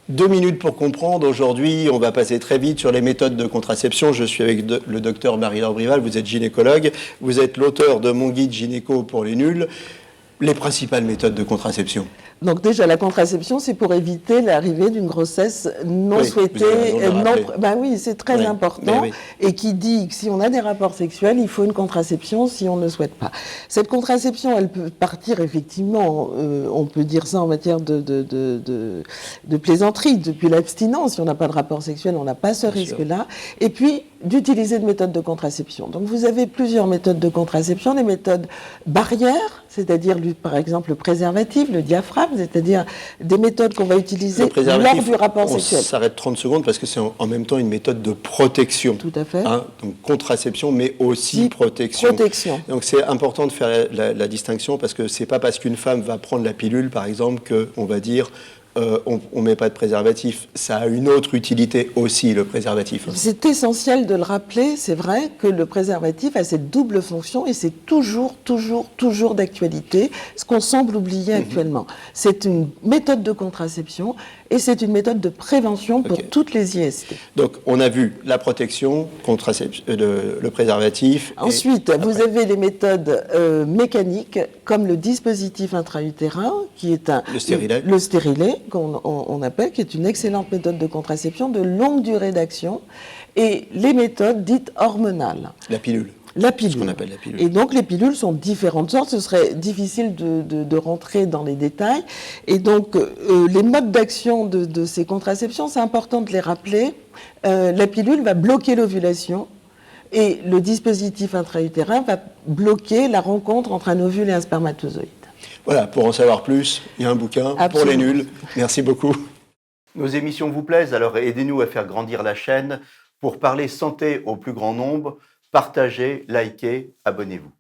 2 minutes pour comprendre. Aujourd'hui, on va passer très vite sur les méthodes de contraception. Je suis avec le docteur Marie-Laure Brival, vous êtes gynécologue, vous êtes l'auteur de mon guide gynéco pour les nuls. Les principales méthodes de contraception. Donc déjà, la contraception, c'est pour éviter l'arrivée d'une grossesse non souhaitée. Oui, c'est très important. Oui. Et qui dit que si on a des rapports sexuels, il faut une contraception si on ne souhaite pas. Cette contraception, elle peut partir effectivement, on peut dire ça en matière de plaisanterie, depuis l'abstinence. Si on n'a pas de rapport sexuel, on n'a pas ce risque-là. Et puis, d'utiliser des méthodes de contraception. Donc vous avez plusieurs méthodes de contraception, des méthodes barrières, c'est-à-dire par exemple le préservatif, le diaphragme, c'est-à-dire des méthodes qu'on va utiliser lors du rapport sexuel. On s'arrête 30 secondes parce que c'est en même temps une méthode de protection. Tout à fait. Donc contraception, mais aussi protection. Donc c'est important de faire la distinction parce que c'est pas parce qu'une femme va prendre la pilule, par exemple, qu'on va dire on ne met pas de préservatif. Ça a une autre utilité aussi, le préservatif. C'est essentiel de le rappeler. C'est vrai que le préservatif a cette double fonction et c'est toujours d'actualité, ce qu'on semble oublier actuellement. C'est une méthode de contraception et c'est une méthode de prévention pour toutes les IST. Donc, on a vu la protection, le préservatif. Ensuite, vous avez les méthodes mécaniques, comme le dispositif intra-utérin, qui est le stérilet, qu'on appelle, qui est une excellente méthode de contraception de longue durée d'action, et les méthodes dites hormonales. La pilule. La pilule. Ce qu'on appelle la pilule. Et donc les pilules sont de différentes sortes. Ce serait difficile de rentrer dans les détails. Et donc les modes d'action de ces contraceptions, c'est important de les rappeler. La pilule va bloquer l'ovulation et le dispositif intra-utérin va bloquer la rencontre entre un ovule et un spermatozoïde. Voilà, pour en savoir plus, il y a un bouquin pour les nuls. Merci beaucoup. Nos émissions vous plaisent, alors aidez-nous à faire grandir la chaîne pour parler santé au plus grand nombre. Partagez, likez, abonnez-vous.